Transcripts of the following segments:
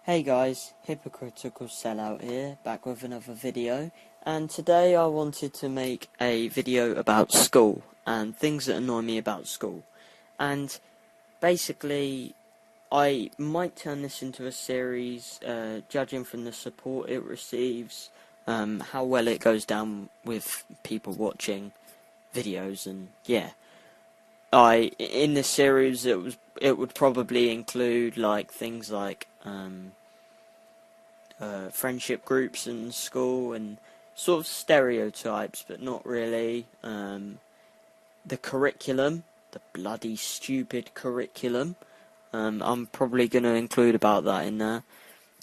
Hey guys, Hypocritical Sellout here, back with another video, and today I wanted to make a video about school, and things that annoy me about school. And basically, I might turn this into a series, judging from the support it receives, how well it goes down with people watching videos, and yeah. In this series, it would probably include, like, things like, friendship groups in school and sort of stereotypes, but not really. The curriculum, the bloody stupid curriculum, I'm probably going to include about that in there.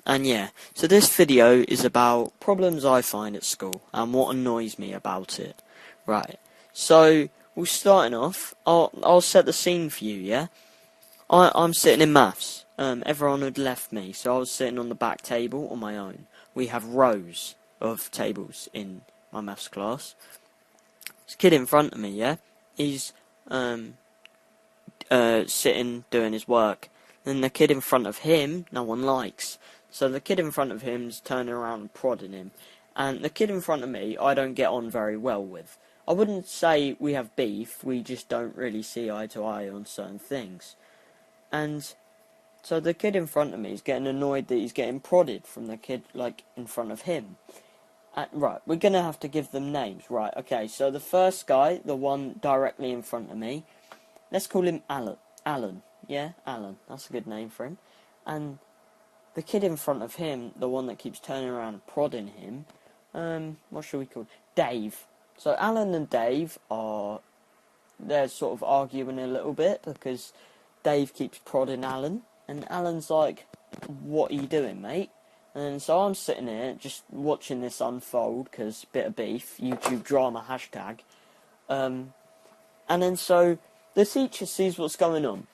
And yeah, so this video is about problems I find at school and what annoys me about it. Right, so we're starting off. I'll set the scene for you, yeah? I'm sitting in maths. Everyone had left me, so I was sitting on the back table on my own. We have rows of tables in my maths class. This kid in front of me, yeah? He's sitting doing his work. Then the kid in front of him, no one likes. So the kid in front of him's turning around and prodding him. And the kid in front of me, I don't get on very well with. I wouldn't say we have beef, we just don't really see eye to eye on certain things. And so the kid in front of me is getting annoyed that he's getting prodded from the kid, like, in front of him. Right, we're going to have to give them names. Right, okay, so the first guy, the one directly in front of me, let's call him Alan. Alan, yeah? Alan, that's a good name for him. And the kid in front of him, the one that keeps turning around and prodding him, what should we call Dave. So Alan and Dave they're sort of arguing a little bit because Dave keeps prodding Alan, and Alan's like, "What are you doing, mate?" And so I'm sitting here just watching this unfold because bit of beef, YouTube drama hashtag. And then so the teacher sees what's going on.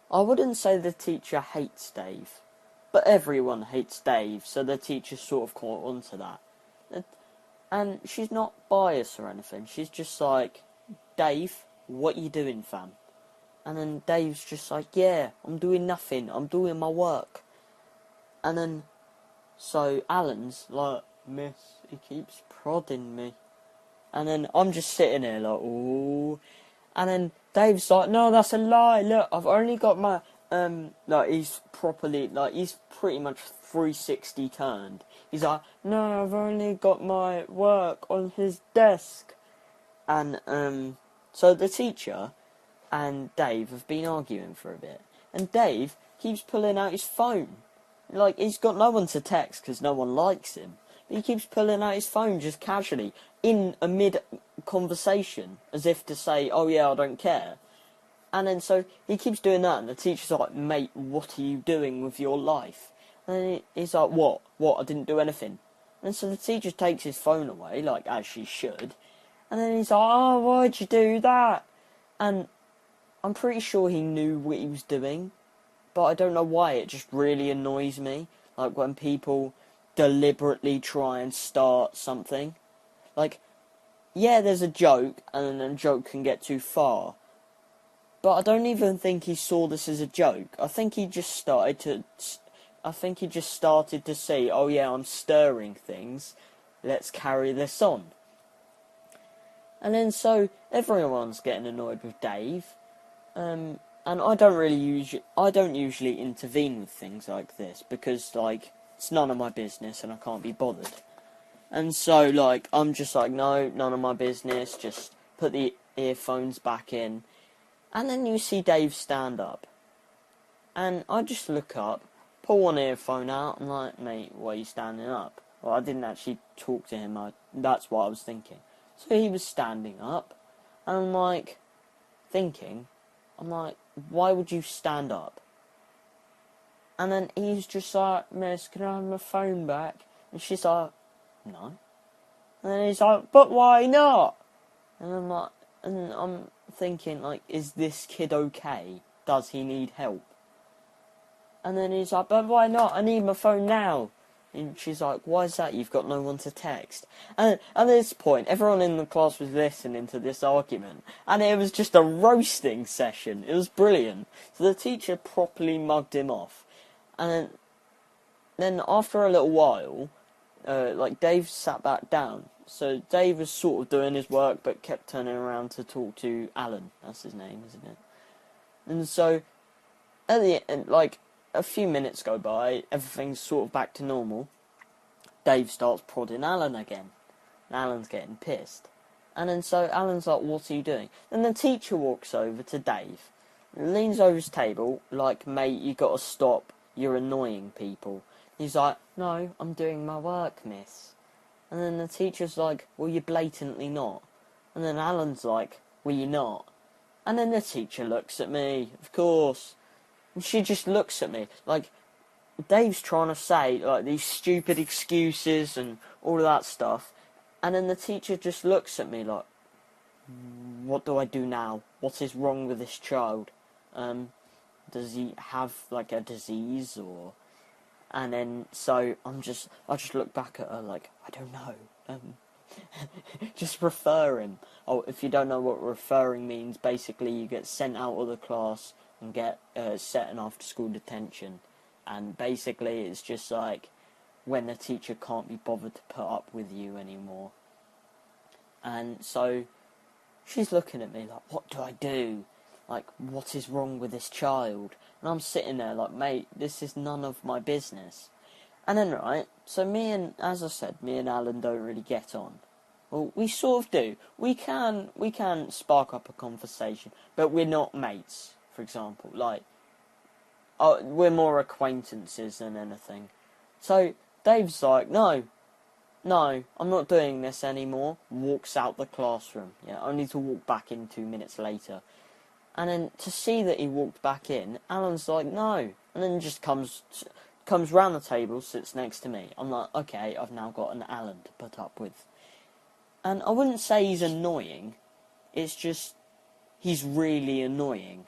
I wouldn't say the teacher hates Dave, but everyone hates Dave, so the teacher sort of caught on to that. And she's not biased or anything. She's just like, "Dave, what you doing, fam?" And then Dave's just like, "Yeah, I'm doing nothing. I'm doing my work." And then, so Alan's like, "Miss, he keeps prodding me." And then I'm just sitting there like, "Ooh." And then Dave's like, "No, that's a lie. Look, I've only got my, like, he's pretty much 360 turned. He's like, "No, I've only got my work on his desk." And, so the teacher and Dave have been arguing for a bit, and Dave keeps pulling out his phone. Like, he's got no one to text because no one likes him, but he keeps pulling out his phone just casually in a mid-conversation, as if to say, "Oh yeah, I don't care." And then so he keeps doing that, and the teacher's like, "Mate, what are you doing with your life?" And then he's like, What? I didn't do anything." And so the teacher takes his phone away, like, as she should, and then he's like, "Oh, why'd you do that?" And I'm pretty sure he knew what he was doing, but I don't know why, it just really annoys me. Like, when people deliberately try and start something. Like, yeah, there's a joke, and then a joke can get too far. But I don't even think he saw this as a joke. I think he just started to see, "Oh yeah, I'm stirring things. Let's carry this on." And then so everyone's getting annoyed with Dave. And I don't usually intervene with things like this because, like, it's none of my business and I can't be bothered. And so, like, I'm just like, no, none of my business, just put the earphones back in. And then you see Dave stand up. And I just look up, pull one earphone out, and like, "Mate, why are you standing up?" Well, I didn't actually talk to him, that's what I was thinking. So he was standing up, and I'm like, "Why would you stand up?" And then he's just like, "Miss, can I have my phone back?" And she's like, "No." And then he's like, "But why not?" And I'm thinking, like, is this kid okay? Does he need help? And then he's like, "But why not? I need my phone now." And she's like, "Why is that? You've got no one to text." And at this point, everyone in the class was listening to this argument, and it was just a roasting session. It was brilliant. So the teacher properly mugged him off. And then after a little while, like Dave sat back down. So Dave was sort of doing his work, but kept turning around to talk to Alan. That's his name, isn't it? And so at the end, like a few minutes go by, everything's sort of back to normal. Dave starts prodding Alan again. And Alan's getting pissed. And then so Alan's like, what are you doing? Then the teacher walks over to Dave, leans over his table, like, mate, you gotta stop, you're annoying people. He's like, no, I'm doing my work, miss. And then the teacher's like, well, you're blatantly not. And then Alan's like, well, you're not. And then the teacher looks at me, of course. And she just looks at me, like, Dave's trying to say, like, these stupid excuses and all of that stuff. And then the teacher just looks at me like, what do I do now? What is wrong with this child? Does he have, like, a disease or... And then, so, I just look back at her like, I don't know. Just refer him. Oh, if you don't know what referring means, basically you get sent out of the class and get set in after school detention. And basically it's just like, when the teacher can't be bothered to put up with you anymore. And so she's looking at me like, what do I do? Like, what is wrong with this child? And I'm sitting there like, mate, this is none of my business. And then, right, so as I said, me and Alan don't really get on. Well, we sort of do. We can spark up a conversation, but we're not mates, for example. Like, we're more acquaintances than anything. So Dave's like, no, I'm not doing this anymore. Walks out the classroom. Yeah, only to walk back in 2 minutes later. And then to see that he walked back in, Alan's like, no. And then just comes round the table, sits next to me. I'm like, okay, I've now got an Alan to put up with. And I wouldn't say he's annoying. It's just, he's really annoying.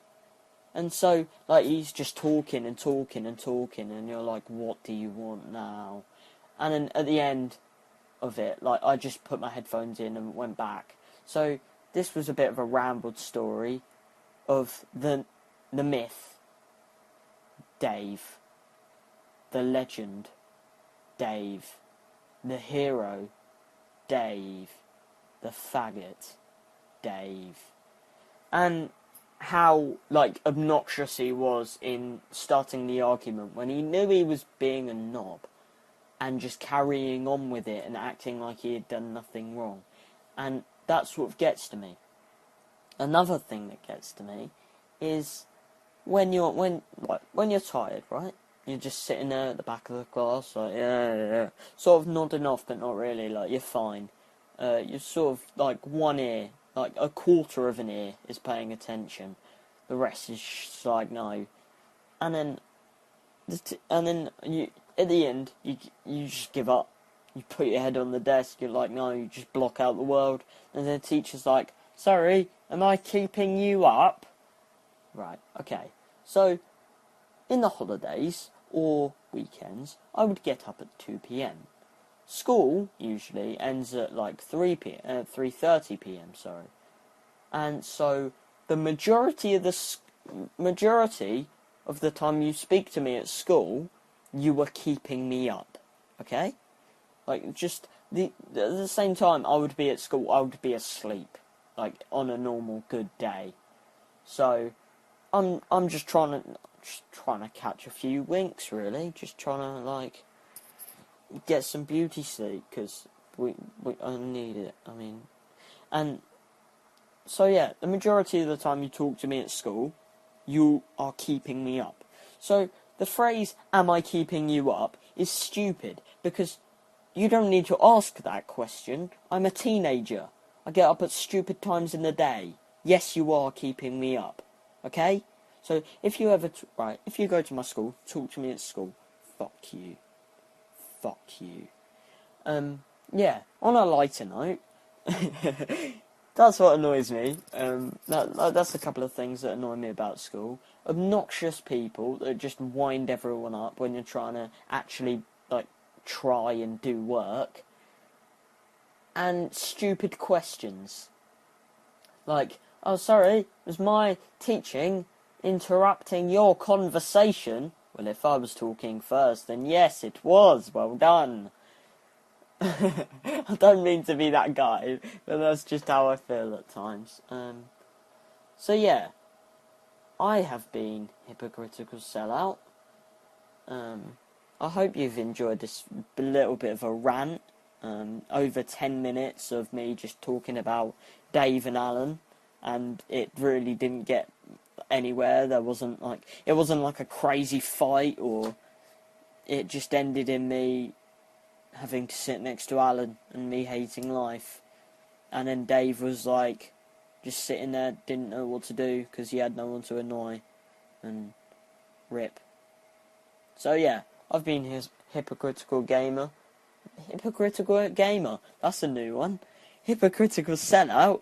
And so, like, he's just talking and talking and talking, and you're like, what do you want now? And then at the end of it, like, I just put my headphones in and went back. So this was a bit of a rambled story of the myth, Dave, the legend, Dave, the hero, Dave, the faggot, Dave. And how, like, obnoxious he was in starting the argument when he knew he was being a knob and just carrying on with it and acting like he had done nothing wrong. And that sort of gets to me. Another thing that gets to me is when you're tired, right? You're just sitting there at the back of the class, like, yeah. Sort of nodding off, but not really, like, you're fine. You're sort of, like, one ear, like, a quarter of an ear is paying attention. The rest is just like, no. And then you, at the end, you just give up. You put your head on the desk, you're like, no, you just block out the world. And then the teacher's like, sorry, am I keeping you up? Right, okay. So, in the holidays or weekends, I would get up at 2 p.m. School usually ends at like 3:30 p.m. Sorry, and so the majority of the time you speak to me at school, you were keeping me up. Okay, like just at the same time I would be at school, I would be asleep, like on a normal good day. So I'm just trying to catch a few winks, really. Just trying to, like, get some beauty sleep, because I need it, I mean. And so, yeah, the majority of the time you talk to me at school, you are keeping me up. So the phrase, am I keeping you up, is stupid, because you don't need to ask that question. I'm a teenager. I get up at stupid times in the day. Yes, you are keeping me up. Okay? So, if you if you go to my school, talk to me at school, fuck you. Fuck you. Yeah, on a lighter note, that's what annoys me. That's a couple of things that annoy me about school. Obnoxious people that just wind everyone up when you're trying to actually, like, try and do work. And stupid questions. Like, oh, sorry, was my teaching interrupting your conversation? Well, if I was talking first, then yes, it was. Well done. I don't mean to be that guy, but that's just how I feel at times. So yeah, I have been Hypocritical Sellout. I hope you've enjoyed this little bit of a rant. Over 10 minutes of me just talking about Dave and Alan, and it really didn't get anywhere. It wasn't like a crazy fight, or it just ended in me having to sit next to Alan and me hating life. And then Dave was like, just sitting there, didn't know what to do because he had no one to annoy, and rip. So yeah, I've been his Hypocritical Gamer. Hypocritical Gamer, that's a new one. Hypocritical Sellout.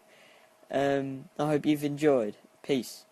I hope you've enjoyed. Peace.